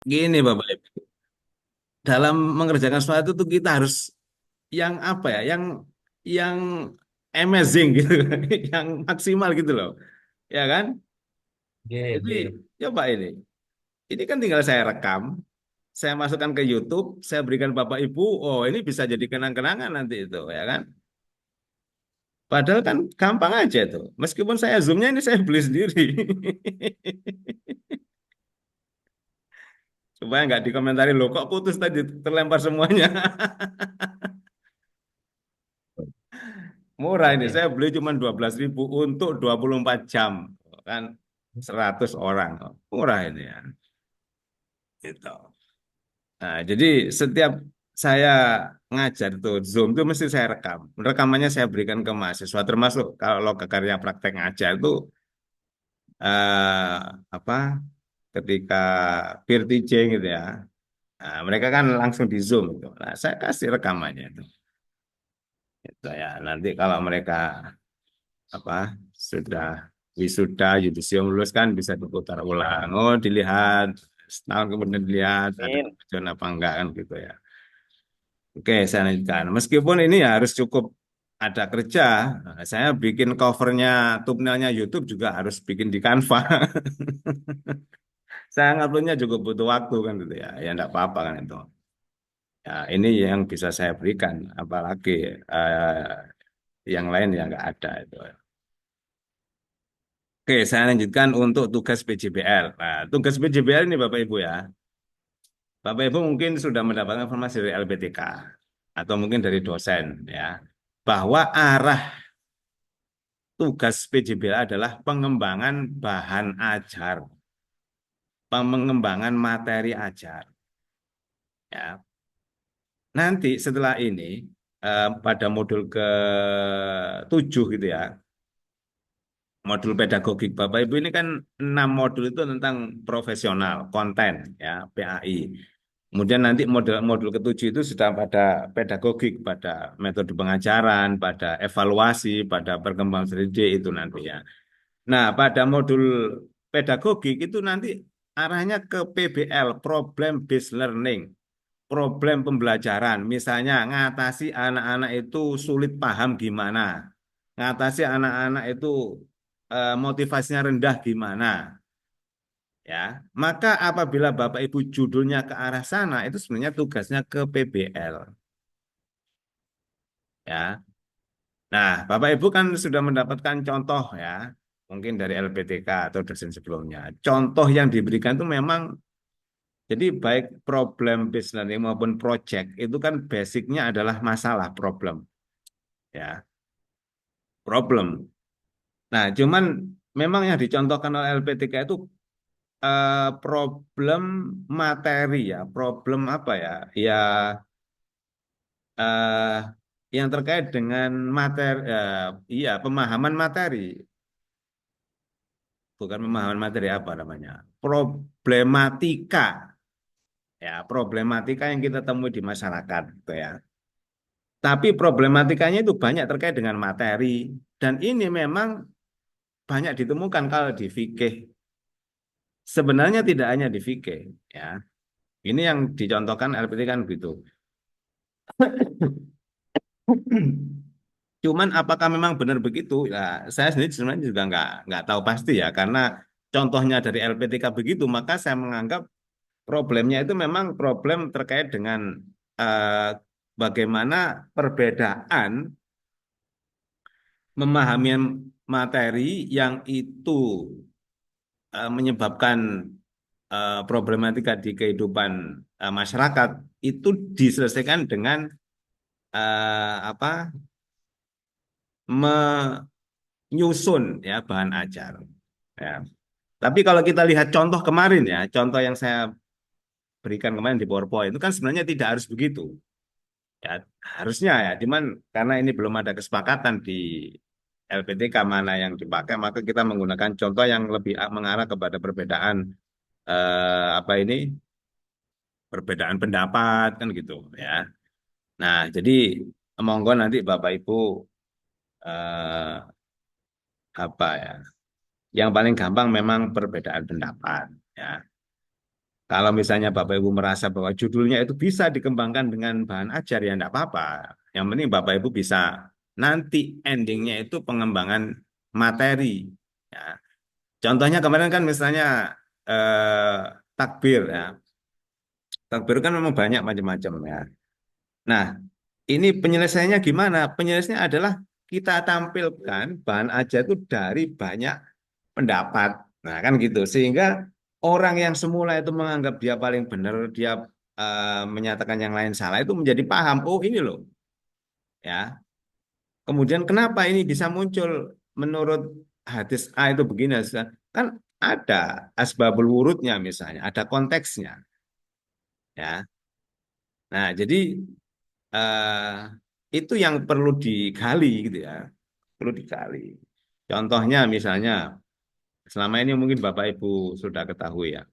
Gini Bapak Ibu, dalam mengerjakan sesuatu itu kita harus yang apa ya, yang amazing gitu, yang maksimal gitu loh, ya kan? Oke, Jadi oke. coba ini kan tinggal saya rekam, saya masukkan ke YouTube, saya berikan Bapak Ibu, oh ini bisa jadi kenang-kenangan nanti itu, ya kan? Padahal kan gampang aja tuh. Meskipun saya zoomnya ini saya beli sendiri, supaya nggak dikomentari loh kok putus tadi terlempar semuanya. Murah ini, Oke. saya beli cuma 12.000 untuk 24 jam. Kan 100 orang. Murah ini ya. Gitu. Nah, jadi setiap saya ngajar tuh Zoom tuh mesti saya rekam. Rekamannya saya berikan ke mahasiswa termasuk kalau ke karya praktek ngajar itu apa ketika peer teaching gitu ya. Nah, mereka kan langsung di Zoom itu. Nah, saya kasih rekamannya itu. Itu ya. Nanti kalau mereka apa sudah wisuda yudisium lulus kan bisa diputar ulang. Oh, dilihat setahun kemudian dilihat ada Amin. kemajuan apa enggak kan gitu ya. Oke, saya lanjutkan. Meskipun ini ya harus cukup ada kerja, nah, saya bikin covernya thumbnailnya YouTube juga harus bikin di Canva. Saya nguploadnya juga butuh waktu kan gitu ya. Ya enggak apa-apa kan itu. Ya, ini yang bisa saya berikan, apalagi yang lain yang enggak ada itu. Oke, saya lanjutkan untuk tugas PJBL. Nah, tugas PJBL ini Bapak Ibu ya. Bapak Ibu mungkin sudah mendapatkan informasi dari LPTK atau mungkin dari dosen ya, bahwa arah tugas PJBL adalah pengembangan bahan ajar, pengembangan materi ajar. Ya, nanti setelah ini pada modul ke-7 gitu ya, modul pedagogik Bapak Ibu ini kan 6 modul itu tentang profesional, konten ya, PAI. Kemudian nanti modul ke-7 itu sudah pada pedagogik, pada metode pengajaran, pada evaluasi, pada perkembangan strategi itu nanti ya. Nah, pada modul pedagogik itu nanti arahnya ke PBL, Problem Based Learning, problem pembelajaran. Misalnya ngatasi anak-anak itu sulit paham gimana, ngatasi anak-anak itu motivasinya rendah gimana. Ya, maka apabila Bapak Ibu judulnya ke arah sana, itu sebenarnya tugasnya ke PBL. Ya, nah Bapak Ibu kan sudah mendapatkan contoh ya, mungkin dari LPTK atau dosen sebelumnya. Contoh yang diberikan itu memang, jadi baik problem based learning maupun project itu kan basicnya adalah masalah problem, ya, problem. Nah, cuman memang yang dicontohkan oleh LPTK itu problem materi ya, problem apa ya, ya eh, yang terkait dengan materi, iya pemahaman materi, bukan pemahaman materi apa namanya, problematika, ya problematika yang kita temui di masyarakat, gitu ya. Tapi problematikanya itu banyak terkait dengan materi dan ini memang banyak ditemukan kalau di fikih. Sebenarnya tidak hanya di fikih, ya. Ini yang dicontohkan LPT kan gitu. Cuman apakah memang benar begitu? Ya, saya sendiri sebenarnya juga nggak tahu pasti ya, karena contohnya dari LPTK begitu, maka saya menganggap problemnya itu memang problem terkait dengan eh, bagaimana perbedaan memahami materi yang itu menyebabkan problematika di kehidupan masyarakat itu diselesaikan dengan apa menyusun ya bahan ajar. Ya. Tapi kalau kita lihat contoh kemarin ya, contoh yang saya berikan kemarin di PowerPoint itu kan sebenarnya tidak harus begitu. Ya, harusnya ya, cuman karena ini belum ada kesepakatan di LPTK mana yang dipakai, maka kita menggunakan contoh yang lebih mengarah kepada perbedaan apa ini, perbedaan pendapat kan gitu ya. Nah, jadi monggo nanti Bapak Ibu eh, apa ya, yang paling gampang memang perbedaan pendapat ya. Kalau misalnya Bapak Ibu merasa bahwa judulnya itu bisa dikembangkan dengan bahan ajar ya enggak apa-apa. Yang penting Bapak Ibu bisa nanti endingnya itu pengembangan materi. Ya. Contohnya kemarin kan misalnya takbir ya. Takbir kan memang banyak macam-macam ya. Nah, ini penyelesaiannya gimana? Penyelesaiannya adalah kita tampilkan bahan ajar itu dari banyak pendapat. Nah, kan gitu. Sehingga orang yang semula itu menganggap dia paling benar, dia menyatakan yang lain salah itu menjadi paham. Oh, ini loh, ya. Kemudian kenapa ini bisa muncul menurut hadis A itu begini, kan ada asbabul wurudnya misalnya, ada konteksnya, ya. Nah, jadi eh, itu yang perlu digali gitu ya, perlu digali. Contohnya misalnya, selama ini mungkin Bapak Ibu sudah ketahui ya,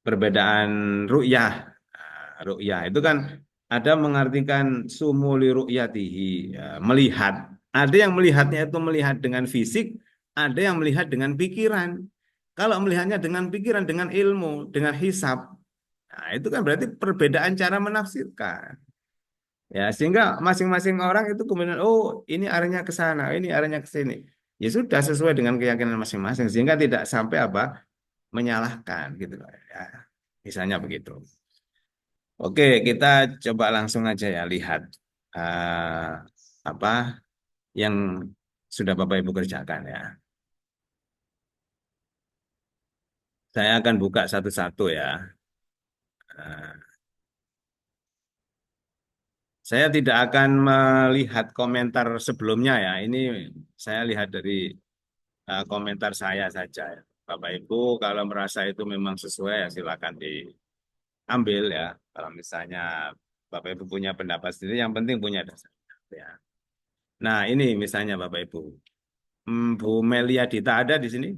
perbedaan ru'yah. Nah, ru'yah itu kan ada mengartikan sumuli ru'yatihi, ya, melihat. Ada yang melihatnya itu melihat dengan fisik, ada yang melihat dengan pikiran. Kalau melihatnya dengan pikiran, dengan ilmu, dengan hisab, nah, itu kan berarti perbedaan cara menafsirkan. Ya, sehingga masing-masing orang itu kemudian, oh ini arahnya ke sana, ini arahnya ke sini. Ya sudah sesuai dengan keyakinan masing-masing, sehingga tidak sampai apa menyalahkan gitu loh ya. Misalnya begitu. Oke, kita coba langsung aja ya lihat eh, apa yang sudah Bapak Ibu kerjakan ya. Saya akan buka satu-satu ya. Eh, saya tidak akan melihat komentar sebelumnya ya. Ini saya lihat dari komentar saya saja ya. Bapak Ibu kalau merasa itu memang sesuai ya silakan diambil ya. Kalau misalnya Bapak Ibu punya pendapat sendiri, yang penting punya dasar. Ya. Nah, ini misalnya Bapak Ibu. Bu Melia Dita ada di sini?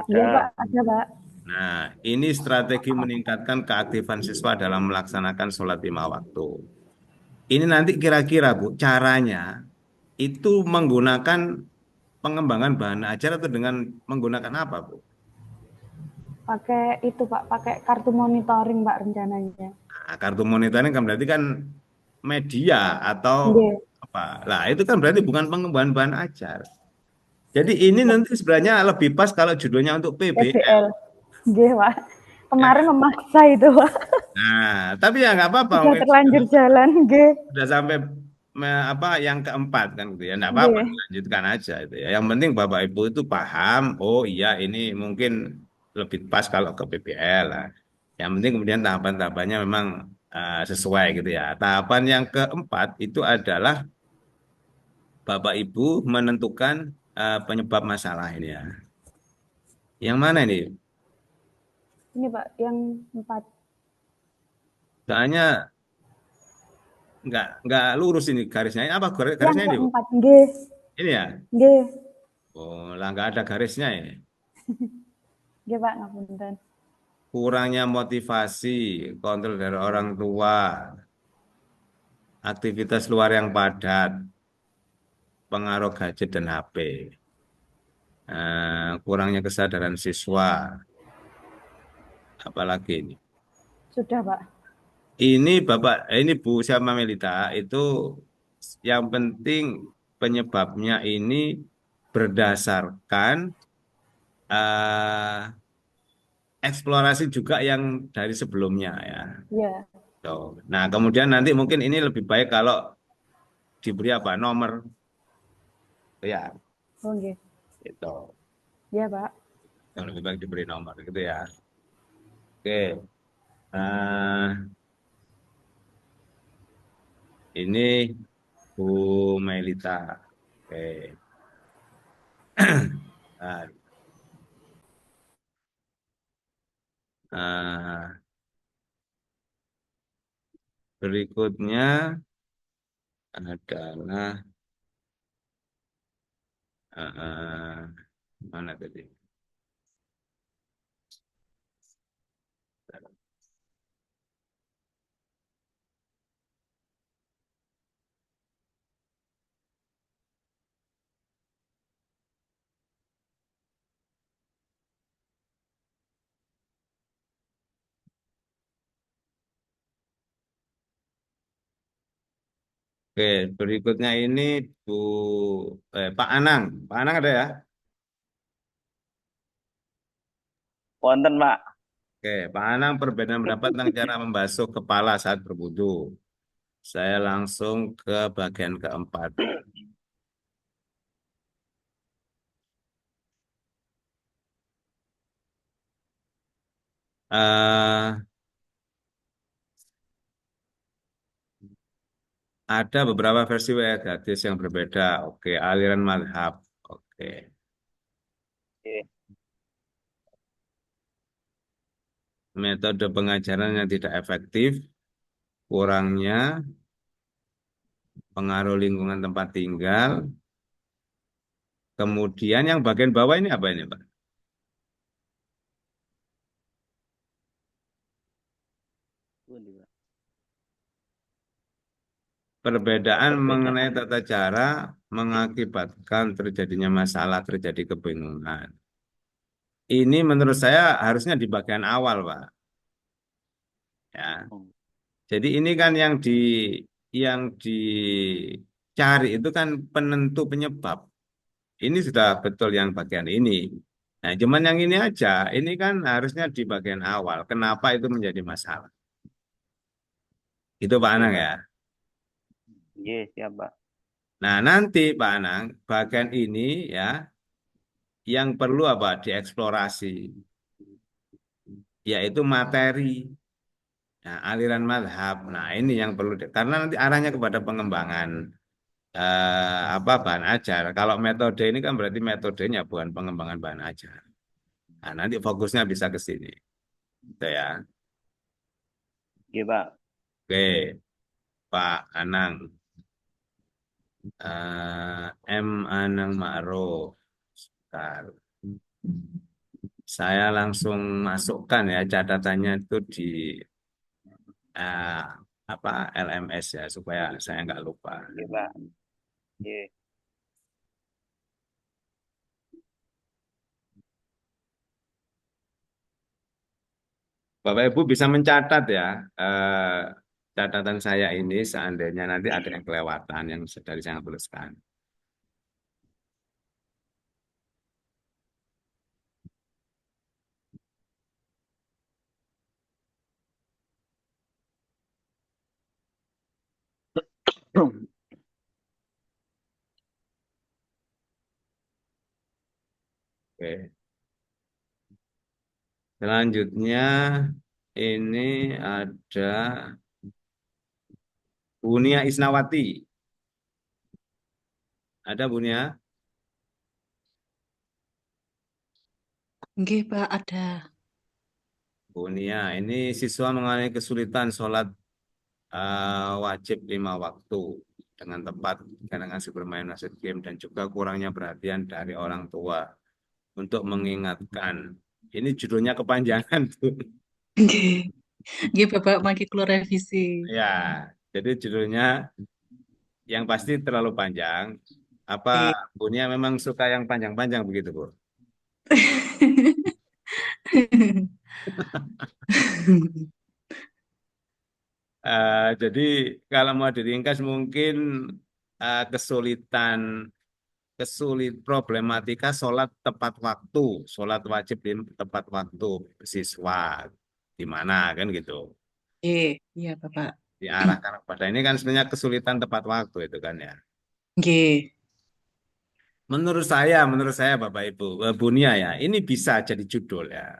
Iya Pak, Ada. ada Pak. Nah, ini strategi meningkatkan keaktifan siswa dalam melaksanakan sholat lima waktu. Ini nanti kira-kira Bu, caranya itu menggunakan pengembangan bahan ajar atau dengan menggunakan apa Bu? Pakai itu Pak, pakai kartu monitoring Pak rencananya. Nah, kartu monitoring kan berarti kan media atau Nggih, apa? Lah, itu kan berarti bukan pengembangan bahan ajar. Jadi ini nanti sebenarnya lebih pas kalau judulnya untuk PBL. PBL. Nggih Pak. Kemarin Ya. memaksa itu Pak. Nah, tapi ya nggak apa-apa, Sudah mungkin terlanjur jalan, nggih. sudah sampai apa yang keempat kan gitu ya, nggak apa-apa, Nggih. lanjutkan aja itu ya. Yang penting Bapak Ibu itu paham, oh iya ini mungkin lebih pas kalau ke PBL lah. Yang penting kemudian tahapan-tahapannya memang sesuai gitu ya. Tahapan yang keempat itu adalah Bapak Ibu menentukan penyebab masalah ini ya. Yang mana ini? Ini Pak, yang 4. Soalnya nggak lurus ini garisnya. Ini apa Yang garisnya ini Bu? keempat, nggih. Ini ya? Nggih. Oh, lah nggak ada garisnya ini. Nggih Pak, ngapunten. Kurangnya motivasi, kontrol dari orang tua, aktivitas luar yang padat, pengaruh gadget dan HP, kurangnya kesadaran siswa, apalagi ini. Sudah Pak. Ini Bapak, ini Bu Syama Melita, itu yang penting penyebabnya ini berdasarkan eh, eksplorasi juga yang dari sebelumnya ya. Iya. Tuh. Nah, kemudian nanti mungkin ini lebih baik kalau diberi apa nomor ya Oh nggih. itu. Iya Pak. Yang lebih baik diberi nomor gitu ya. Oke. Nah, ini Bu Melita. Oke. Nah, berikutnya adalah mana tadi? Oke, berikutnya ini Bu Pak Anang. Pak Anang ada ya? Wonten, Pak. Oke, Pak Anang perbedaan pendapat tentang cara membasuh kepala saat berwudu. Saya langsung ke bagian keempat. eh ada beberapa versi riwayat hadis yang berbeda. Oke, aliran madhab. Oke, Oke. metode pengajaran yang tidak efektif, kurangnya pengaruh lingkungan tempat tinggal. Kemudian yang bagian bawah ini apa ini, Pak? Pundi, Pak. Perbedaan mengenai Perbedaan. tata cara mengakibatkan terjadinya masalah, terjadi kebingungan. Ini menurut saya harusnya di bagian awal, Pak. Ya. Oh, Jadi ini kan yang dicari itu kan penentu penyebab. Ini sudah betul yang bagian ini. Nah, cuman yang ini aja, ini kan harusnya di bagian awal. Kenapa itu menjadi masalah? Itu Pak oke, Anang ya. Pak. Iya, siap, Pak. Nah, nanti Pak Anang, bagian ini ya, yang perlu apa? Dieksplorasi, yaitu materi. Nah, aliran madhab. Nah, ini yang perlu, karena nanti arahnya kepada pengembangan apa bahan ajar. Kalau metode ini kan berarti metodenya bukan pengembangan bahan ajar. Nah, nanti fokusnya bisa ke sini. Gitu ya. Oke, Pak. Oke, Pak Anang. M. Anang Ma'ruf. Bentar. Saya langsung masukkan ya catatannya itu di eh, apa LMS ya supaya saya nggak lupa. Oke, Pak. Iya. Bapak Ibu bisa mencatat ya catatan saya ini seandainya nanti ada yang kelewatan yang dari saya tuliskan. Oke. Selanjutnya ini ada Bunia Isnawati. Ada Bunia? Nggih, Pak, ada. Bunia, ini siswa mengalami kesulitan sholat wajib 5 waktu dengan tepat kadang asik bermain nasi game dan juga kurangnya perhatian dari orang tua untuk mengingatkan. Ini judulnya kepanjangan tuh. Nggih. Nggih, Bapak mangke kula revisi. Ya, jadi judulnya yang pasti terlalu panjang. Apa Nggih. Bunia memang suka yang panjang-panjang begitu, Bu? Jadi kalau mau diringkas mungkin kesulitan problematika sholat tepat waktu, sholat wajib di tepat waktu siswa di mana kan gitu. Nggih, iya, Bapak. Diarahkan pada ini kan sebenarnya kesulitan tepat waktu itu kan ya. Nggih. Menurut saya Bapak Ibu, Bunia ya, ini bisa jadi judul ya.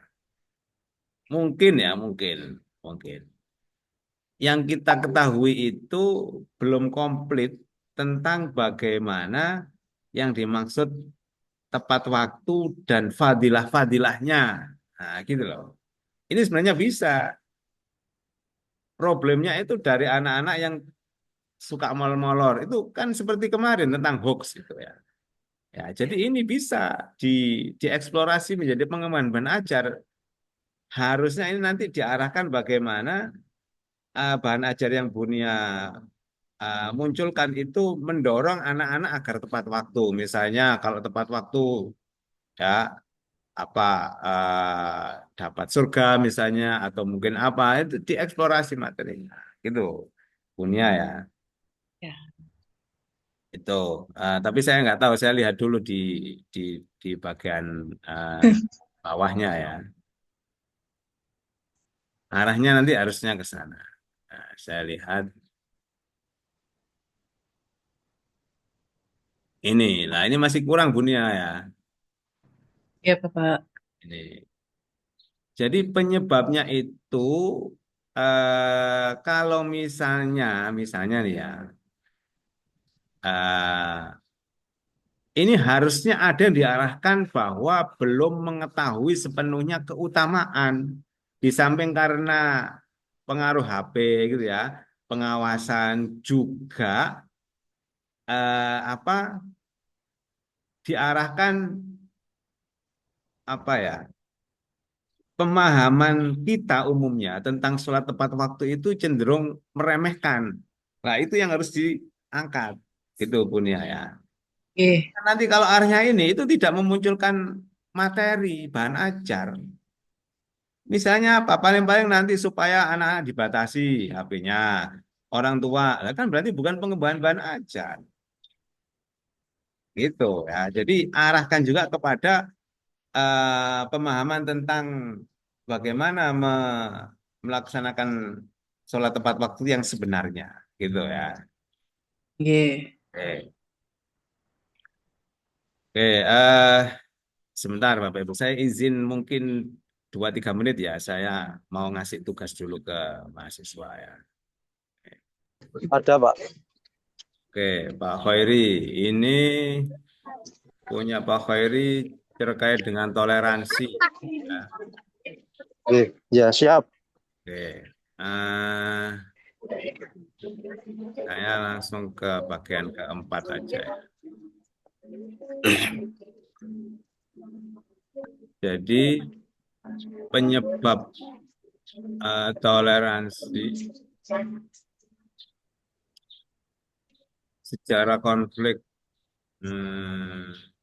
Mungkin ya, mungkin. Yang kita ketahui itu belum komplit tentang bagaimana yang dimaksud tepat waktu dan fadilah-fadilahnya. Nah, gitu loh. Ini sebenarnya bisa. Problemnya itu dari anak-anak yang suka molor-molor. Itu kan seperti kemarin tentang hoax itu ya. Ya, jadi ini bisa di dieksplorasi menjadi pengembangan bahan ajar. Harusnya ini nanti diarahkan bagaimana bahan ajar yang Bunia munculkan itu mendorong anak-anak agar tepat waktu. Misalnya kalau tepat waktu ya apa dapat surga misalnya atau mungkin apa itu dieksplorasi materinya gitu punya ya. Ya. Itu. Tapi saya nggak tahu. Saya lihat dulu di di bagian bawahnya ya. Arahnya nanti harusnya ke sana. Nah, saya lihat ini. Nah, ini masih kurang Bunia ya. Ya, Bapak. Ini. Jadi penyebabnya itu kalau misalnya nih ya, eh, ini harusnya ada yang diarahkan bahwa belum mengetahui sepenuhnya keutamaan di samping karena pengaruh HP gitu ya, pengawasan juga apa diarahkan apa ya? Pemahaman kita umumnya tentang sholat tepat waktu itu cenderung meremehkan. Nah, itu yang harus diangkat. Gitu pun ya. Oke. Nanti kalau arahnya ini itu tidak memunculkan materi, bahan ajar. Misalnya apa? Paling-paling nanti supaya anak-anak dibatasi HP-nya. Orang tua, lah kan berarti bukan pengembangan bahan ajar. Gitu ya. Jadi arahkan juga kepada pemahaman tentang bagaimana melaksanakan sholat tepat waktu yang sebenarnya, gitu ya. Oke. Oke, oke. Sebentar, Bapak Ibu, saya izin mungkin 2-3 menit ya. Saya mau ngasih tugas dulu ke mahasiswa ya. Ada, Pak. Oke, Pak Khairi, ini punya Pak Khairi terkait dengan toleransi. Ya. Oke, ya siap. Oke. Eh, saya langsung ke bagian keempat aja ya. Jadi penyebab toleransi secara konflik hmm,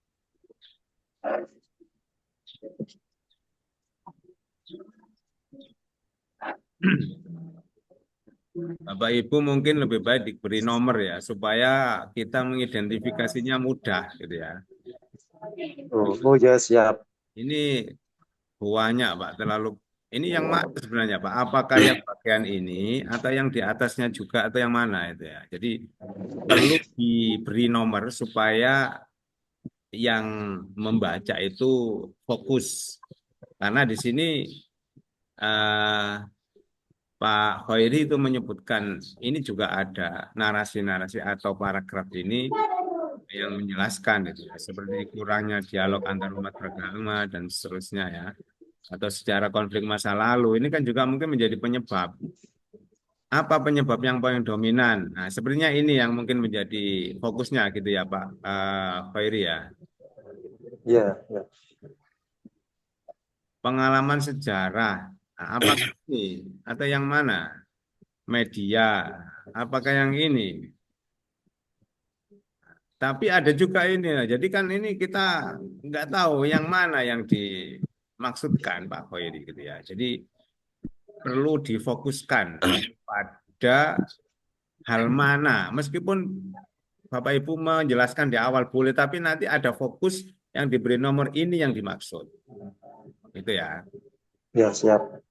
Bapak Ibu mungkin lebih baik diberi nomor ya supaya kita mengidentifikasinya mudah gitu ya. Oh ya siap. Ini banyak Pak, terlalu ini yang mana sebenarnya Pak? Apakah yang bagian ini atau yang di atasnya juga atau yang mana itu ya? Jadi perlu diberi nomor supaya yang membaca itu fokus. Karena di sini eh, Pak Khairi itu menyebutkan ini juga ada narasi-narasi atau paragraf ini yang menjelaskan itu ya, seperti kurangnya dialog antar umat beragama dan seterusnya ya, atau secara konflik masa lalu ini kan juga mungkin menjadi penyebab. Apa penyebab yang paling dominan? Nah, sebenarnya ini yang mungkin menjadi fokusnya gitu ya Pak Khairi ya. Ya, ya. Pengalaman sejarah. Nah, apakah ini atau yang mana? Media. Apakah yang ini? Tapi ada juga ini. Jadi kan ini kita nggak tahu yang mana yang dimaksudkan Pak Khairi gitu ya. Jadi perlu difokuskan pada hal mana. Meskipun Bapak Ibu menjelaskan di awal boleh, tapi nanti ada fokus yang diberi nomor ini yang dimaksud. Itu ya. Ya, siap.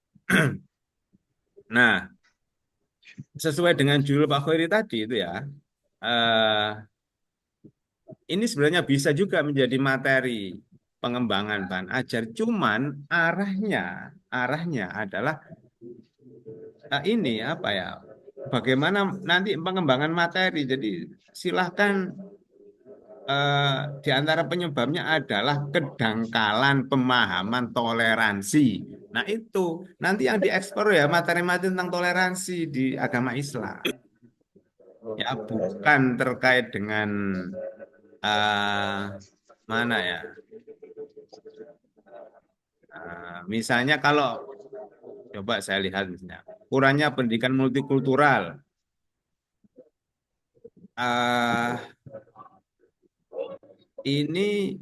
Nah, sesuai dengan judul Pak Khairi tadi itu ya, eh, ini sebenarnya bisa juga menjadi materi pengembangan bahan ajar. Cuman arahnya adalah ini apa ya? Bagaimana nanti pengembangan materi. Jadi silahkan di antara penyebabnya adalah kedangkalan pemahaman toleransi. Nah itu nanti yang diekspor ya materi-materi tentang toleransi di agama Islam. Ya bukan terkait dengan eh, mana ya. Misalnya kalau coba saya lihat misalnya kurangnya pendidikan multikultural. Eh, ini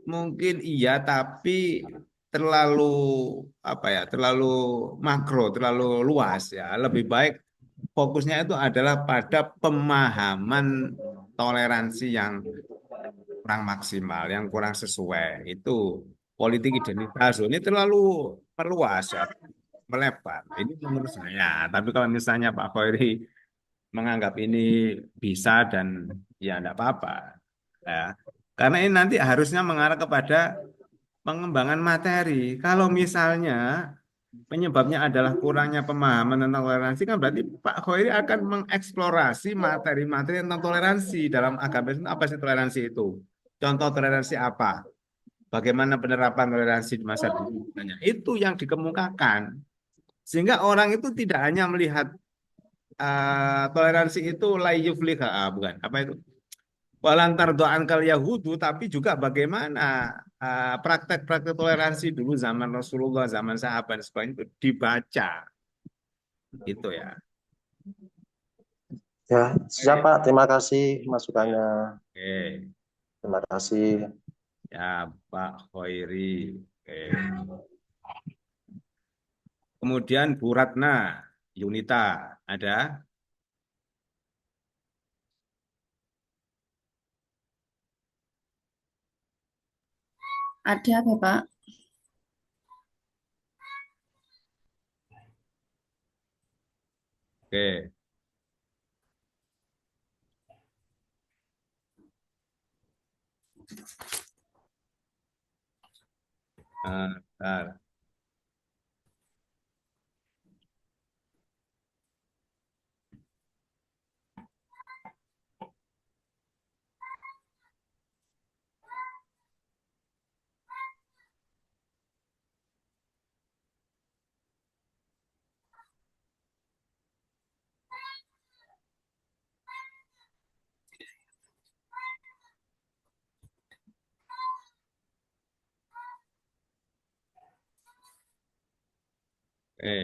mungkin iya, tapi terlalu apa ya, terlalu makro, terlalu luas ya. Lebih baik fokusnya itu adalah pada pemahaman toleransi yang kurang maksimal, yang kurang sesuai. Itu politik identitas. Ini terlalu meluas ya, melebar. Ini menurut saya. Tapi kalau misalnya Pak Khoiri menganggap ini bisa dan ya enggak apa-apa. Ya. Karena ini nanti harusnya mengarah kepada pengembangan materi. Kalau misalnya penyebabnya adalah kurangnya pemahaman tentang toleransi, kan berarti Pak Khoiri akan mengeksplorasi materi-materi tentang toleransi dalam agama Islam. Apa sih toleransi itu? Contoh toleransi apa? Bagaimana penerapan toleransi di masa dulu? Itu yang dikemukakan. Sehingga orang itu tidak hanya melihat toleransi itu layyufliha, bukan. Apa itu? Walantar doan kal Yahudu, tapi juga bagaimana praktek-praktek toleransi dulu zaman Rasulullah, zaman sahabat dan sebagainya itu dibaca. Gitu ya. Ya, siap Pak. Terima kasih masukannya. Oke. Terima kasih. Ya, Pak Khoiri. Oke. Kemudian Bu Ratna, Yunita, ada? Ada Bapak. Oke. Bentar.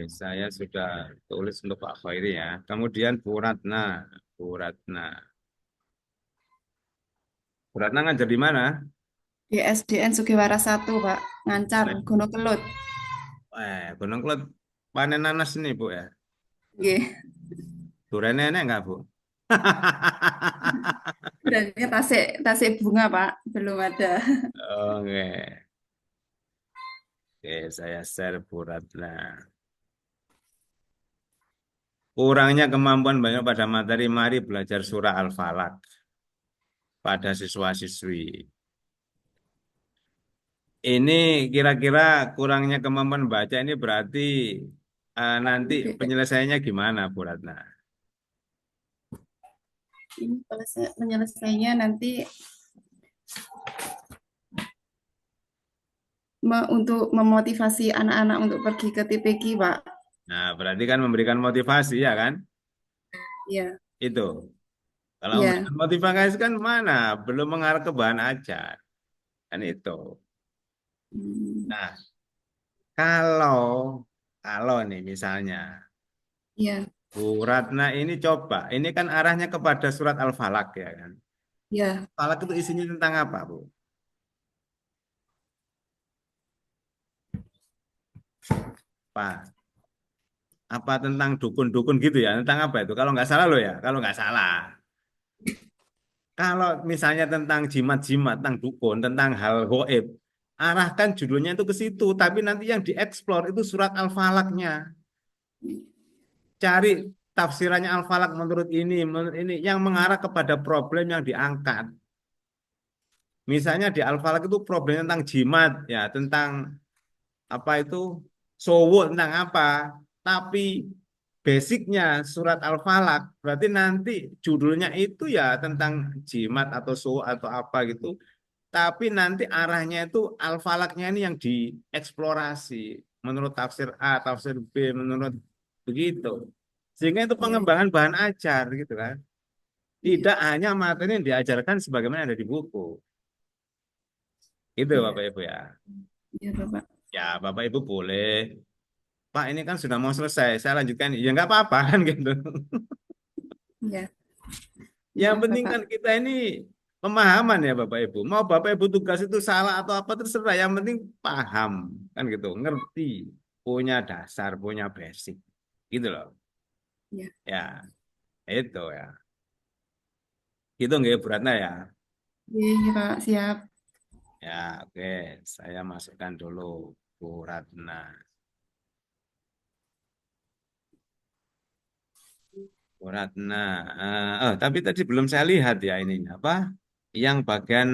Saya sudah tulis untuk Pak Khairi ya. Kemudian Bu Ratna, Bu Ratna. Bu Ratna ngajar di mana? Di SDN Sugiwaras 1, Pak. Ngancar, Gunung Kelut. Gunung Kelut panen nanas nih Bu ya. Nggih. Durian nenek nggak Bu? Berarti tasik bunga, Pak. Belum ada. Oke. Oke, saya share Bu Ratna. Kurangnya kemampuan banyak pada materi, mari belajar surah Al-Falaq pada siswa-siswi. Ini kira-kira kurangnya kemampuan baca ini berarti nanti penyelesaiannya gimana, Bu Ratna? Ini menyelesainya nanti untuk memotivasi anak-anak untuk pergi ke TPQ, Pak. Nah, berarti kan memberikan motivasi ya kan? Iya. Itu. Kalau Iya. memberikan motivasi kan mana? Belum mengarah ke bahan ajar. Kan itu. Nah, kalau nih misalnya Iya. Bu Ratna ini coba, ini kan arahnya kepada surat Al-Falaq ya kan? Iya. Falaq itu isinya tentang apa, Bu? Pak, apa tentang dukun-dukun gitu ya? Tentang apa itu? Kalau nggak salah loh ya, kalau nggak salah. Kalau misalnya tentang jimat-jimat, tentang dukun, tentang hal goib, arahkan judulnya itu ke situ. Tapi nanti yang dieksplor itu surat Al-Falaqnya. Cari tafsirannya Al-Falaq menurut ini, yang mengarah kepada problem yang diangkat. Misalnya di Al-Falaq itu problem tentang jimat, ya, tentang apa itu, sowo, tentang apa. Tapi basicnya surat Al-Falaq, berarti nanti judulnya itu ya tentang jimat atau sowo atau apa gitu. Tapi nanti arahnya itu Al-Falaqnya ini yang dieksplorasi menurut tafsir A, tafsir B, menurut begitu. Sehingga itu pengembangan bahan ajar gitu kan. Tidak hanya materi yang diajarkan sebagaimana ada di buku. Itu Bapak Ibu ya. Iya, Bapak. Ya Bapak Ibu boleh. Pak ini kan sudah mau selesai. Saya lanjutkan. Ya nggak apa-apa kan gitu. Iya. Yang Iya, penting Bapak. kan kita ini pemahaman ya Bapak Ibu. Mau Bapak Ibu tugas itu salah atau apa terserah. Yang penting paham kan gitu. Ngerti. Punya dasar, punya basic. Gitu loh. Ya. Ya, itu ya. Itu nggak Bu Ratna ya. Iya, Pak, siap. Ya, oke. Saya masukkan dulu Bu Ratna. Bu Ratna. Tapi tadi belum saya lihat ya ininya apa? Yang bagian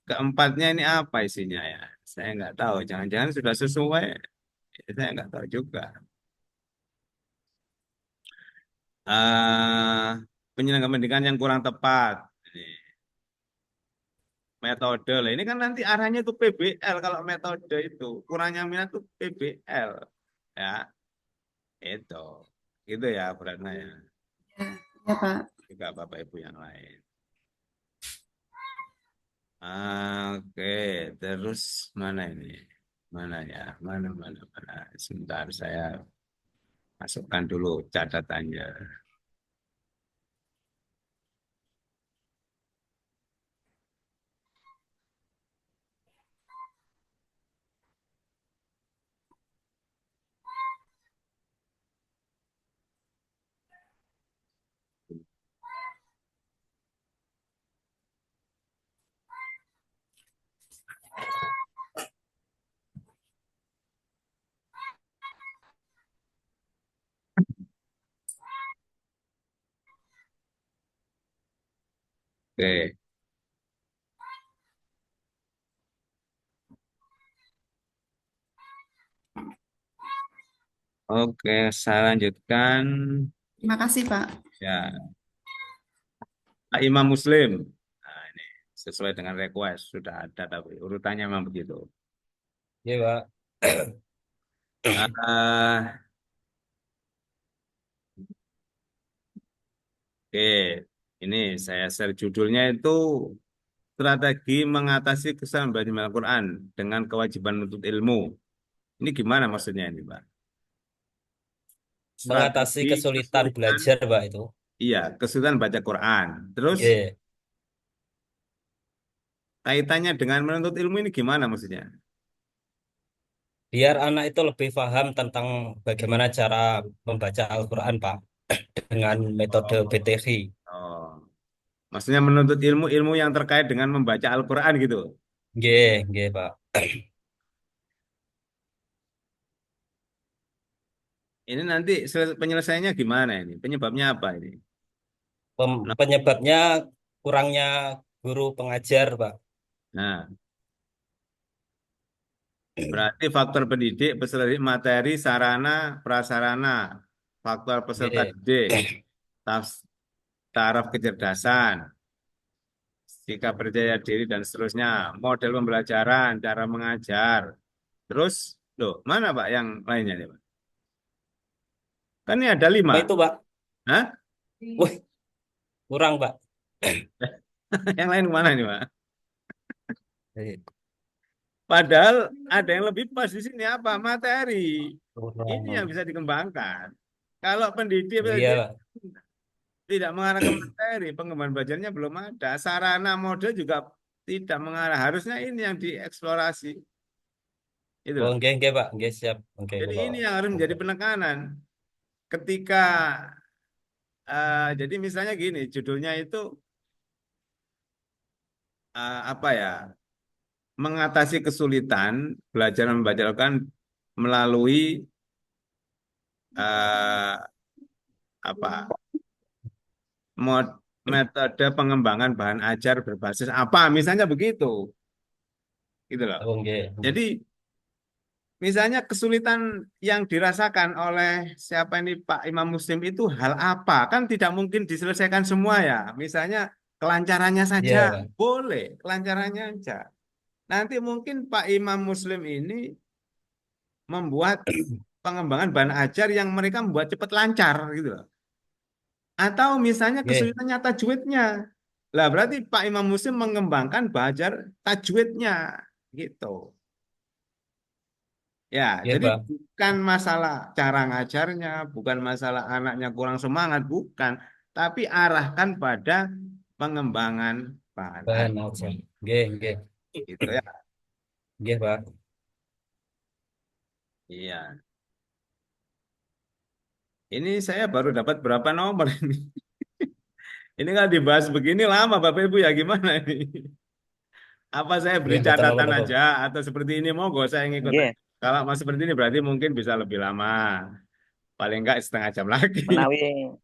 keempatnya ini apa isinya ya? Saya nggak tahu. Jangan-jangan sudah sesuai. Saya nggak tahu juga. eh Penyelenggaraan pendidikan yang kurang tepat. Ini, metode lah. Ini kan nanti arahnya itu PBL kalau metode itu. Kurangnya minat itu PBL. Ya, itu. Gitu ya, beratnya ya. Ya, ya, Pak. Juga Bapak Ibu yang lain. Oke, terus mana ini? Mana ya? Mana. Sebentar saya masukkan dulu catatannya. Oke, oke, saya lanjutkan. Terima kasih, Pak. Ya, Pak Imam Muslim. Nah, ini sesuai dengan request sudah ada tapi urutannya memang begitu. Iya, Pak. Ah, oke, ini saya share judulnya itu strategi mengatasi kesalahan baca Al-Quran dengan kewajiban menuntut ilmu. Ini gimana maksudnya ini, Pak? Mengatasi Strategi kesulitan kesulitan, belajar, Pak, itu. iya, kesulitan baca Quran. Terus Iya. kaitannya dengan menuntut ilmu ini gimana maksudnya? Biar anak itu lebih paham tentang bagaimana cara membaca Al-Quran, Pak, dengan metode Oh, BTV. oh. Maksudnya menuntut ilmu-ilmu yang terkait dengan membaca Al-Quran gitu. Nggih, nggih, Pak. Ini nanti penyelesaiannya gimana ini? Penyebabnya apa ini? Nah, Penyebabnya kurangnya guru pengajar, Pak. nah, berarti faktor pendidik, peserta didik, materi, sarana, prasarana, faktor peserta Nggih, didik, tas- taraf kecerdasan, sikap percaya diri dan seterusnya, model pembelajaran, cara mengajar. Terus, loh, mana Pak yang lainnya nih, Pak? Kan ini ada apa 5. itu, Pak? Hah? Wih, kurang, Pak. Yang lain mana nih, Pak? Iya. Padahal ada yang lebih pas di sini apa? Materi. Ini yang Kurang. bisa dikembangkan. Kalau pendidik Iya, Pak. tidak mengarah ke materi, pengembangan belajarnya belum ada. Sarana model juga tidak mengarah. Harusnya ini yang dieksplorasi. Itu Oh, loh. nggih, nggih, Pak. Nggih, siap. Oke, Jadi Pak. ini yang harus menjadi penekanan. Ketika jadi misalnya gini, judulnya itu apa ya? Mengatasi kesulitan belajar membaca Al-Quran melalui eh, apa? Metode pengembangan bahan ajar berbasis apa? Misalnya begitu, gitu loh. Oh, nggih. Jadi misalnya kesulitan yang dirasakan oleh siapa ini Pak Imam Muslim itu hal apa? Kan tidak mungkin diselesaikan semua ya. Misalnya kelancarannya saja Iya, Pak. boleh, kelancarannya aja. Nanti mungkin Pak Imam Muslim ini membuat pengembangan bahan ajar yang mereka membuat cepat lancar gitu loh. Atau misalnya Nggih. kesulitannya tajwidnya. Lah berarti Pak Imam Muslim mengembangkan belajar tajwidnya gitu. Ya, Nggih, jadi Pak. bukan masalah cara ngajarnya, bukan masalah anaknya kurang semangat, bukan. Tapi arahkan pada pengembangan bahan Bahan ajar. aja. Nggih, nggih. Gitu ya. Nggih, Pak. Iya. Ini saya baru dapat berapa nomor ini. Ini kalau dibahas begini lama Bapak Ibu ya gimana ini? Apa saya beri Iya, betul catatan betul. aja atau seperti ini monggo saya ngikut Nggih, aja. Kalau mau seperti ini berarti mungkin bisa lebih lama. Paling enggak setengah jam lagi. menawi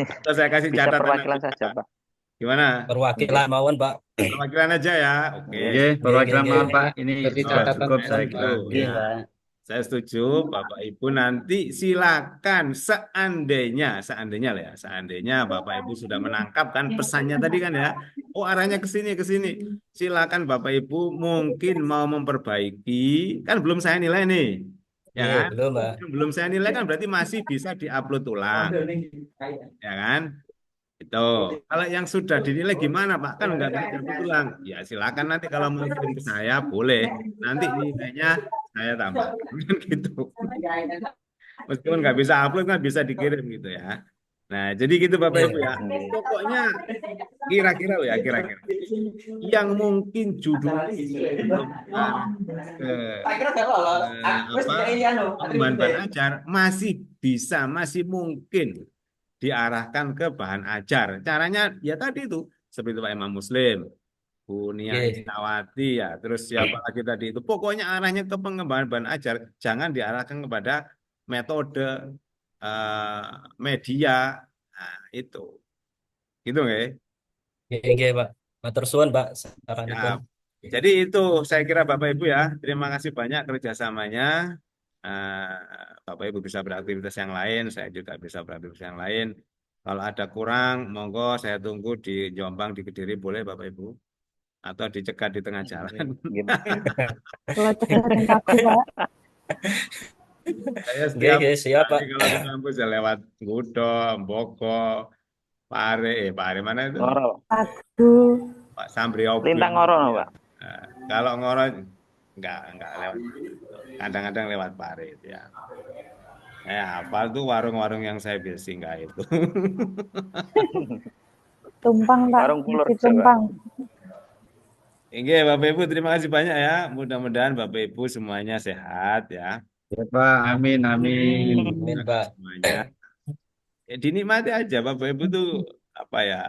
Atau saya kasih bisa catatan perwakilan aja. saja, Pak. Gimana? Nggih. Perwakilan mawon, Pak. Perwakilan aja ya. Oke. Oke, Nggih, perwakilan nggih. mohon Pak, ini Jadi Oh, catatan cukup saya saya setuju. kira. Iya, Ya. Pak. Saya setuju, Bapak Ibu nanti silakan seandainya lah ya, seandainya Bapak Ibu sudah menangkap kan pesannya tadi kan ya, oh arahnya ke sini, silakan Bapak Ibu mungkin mau memperbaiki, kan belum saya nilai nih, ya Nggih, kan? belum, Pak. Belum saya nilai kan berarti masih bisa diupload ulang, ya kan? Itu. Kalau yang sudah dinilai gimana Pak? Kan nggak bisa diupload ulang. Ya silakan nanti kalau mau kirim ke saya boleh. Nanti nilainya saya tambah. Kan gitu. Meskipun nggak bisa upload kan bisa dikirim gitu ya. Nah, jadi gitu Bapak Ibu ya. Nggih. Pokoknya kira-kira loh ya, kira-kira. Yang mungkin judulnya belum ke bahan ajar masih bisa, masih mungkin diarahkan ke bahan ajar. Caranya ya tadi itu seperti Pak Imam Muslim, Bu Nia Nggih. Isnawati ya, terus siapa lagi tadi itu. Pokoknya arahnya ke pengembangan bahan ajar, jangan diarahkan kepada metode eh, media. Nah, itu. Gitu nggak? Nggih, nggih, Pak. Matur suwun, Pak, Ya. saranipun. Jadi itu saya kira Bapak Ibu ya, terima kasih banyak kerjasamanya. Bapak Ibu bisa beraktivitas yang lain, saya juga bisa beraktivitas yang lain. Kalau ada kurang, monggo saya tunggu di Jombang, di Kediri boleh Bapak Ibu, atau dicegat di tengah jalan. Nggih, Pak. Kalau cekerin kaku, Pak. Saya Nggih, setiap nggih, siap, Pak. kali kalau ke kampus ya lewat Gudo, Mboko, Pare mana itu? Ngoro. Aduh. Pak Sambriyogo. Lintang ngoro, Pak. Nah, kalau ngoro enggak lewat. Kadang-kadang lewat Pare itu ya. Hafal tuh warung-warung yang saya biasa singgah itu. Tumpang, Pak. Warung kulur Masih bisa, Pak. tumpang. Oke, Bapak Ibu terima kasih banyak ya. Mudah-mudahan Bapak Ibu semuanya sehat ya. Ya Pak, amin, amin. Amin, Pak. Semuanya. Ya, dinikmati aja Bapak Ibu tuh apa ya?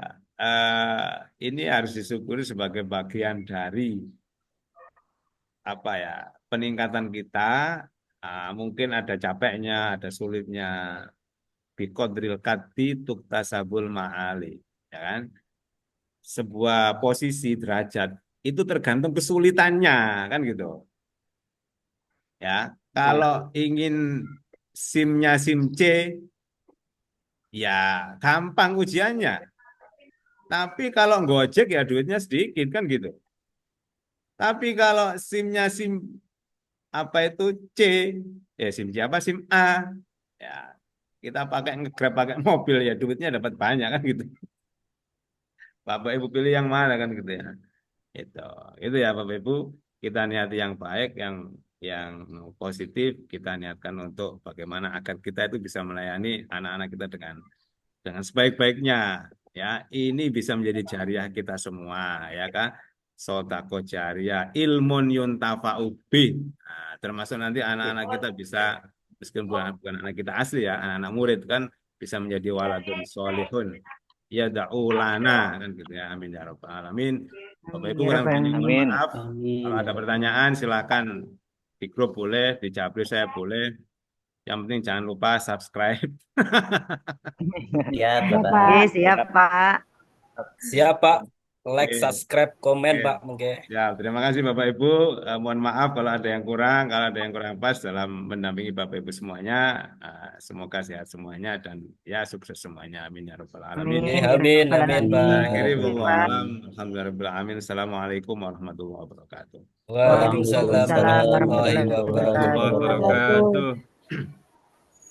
Ini harus disyukuri sebagai bagian dari apa ya? Peningkatan kita. Mungkin ada capeknya, ada sulitnya. Biqadril kati tuktasabul ma'ali, ya kan? Sebuah posisi derajat itu tergantung kesulitannya, kan gitu. Ya, kalau ingin SIM-nya SIM C, ya gampang ujiannya. Tapi kalau Gojek ya duitnya sedikit kan gitu. Tapi kalau SIM-nya SIM apa itu C, ya SIM C apa SIM A, ya kita pakai nge-Grab pakai mobil ya duitnya dapat banyak kan gitu. Bapak Ibu pilih yang mana kan gitu ya. Itu. Itu ya Bapak Ibu, kita niati yang baik, yang positif, kita niatkan untuk bagaimana agar kita itu bisa melayani anak-anak kita dengan sebaik-baiknya. Ya, ini bisa menjadi jariah kita semua, ya kan? Sodako jariah, ilmun yuntafa'u bih. Nah, termasuk nanti anak-anak kita bisa, meskipun bukan anak kita asli ya, anak-anak murid kan bisa menjadi waladun solihun. Ya da'ulana kan gitu ya. Amin ya rabbal alamin. Bapak Ibu kurang lebihnya mohon Amin. maaf. Kalau ada pertanyaan silakan di grup boleh, di Jabri saya boleh. Yang penting jangan lupa subscribe. Siap, Ya, Bapak. Pak. Oke, siap, Pak. Siap, Pak. Like, Oke. subscribe, komen, Oke. Pak. Mungkin. Ya, terima kasih Bapak Ibu. Mohon maaf kalau ada yang kurang, kalau ada yang kurang pas dalam mendampingi Bapak Ibu semuanya. Semoga sehat semuanya dan ya sukses semuanya. Amin ya rabbal alamin. Amin, amin, amin, Pak. Akhirnya Amin, wallahu Pak. alam. Alhamdulillah alamin. Assalamualaikum warahmatullahi wabarakatuh. Waalaikumsalam Waalaikumsalam warahmatullahi warahmatullahi wabarakatuh. wabarakatuh. Wabarakatuh.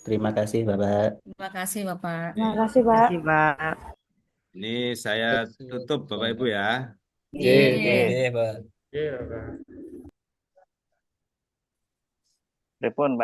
Terima kasih, Bapak. Terima kasih, Bapak. Terima kasih, Pak. Terima kasih, Pak. Ini saya tutup Bapak Ibu ya. Nggih. Nggih, Pak. Pripun, Pak?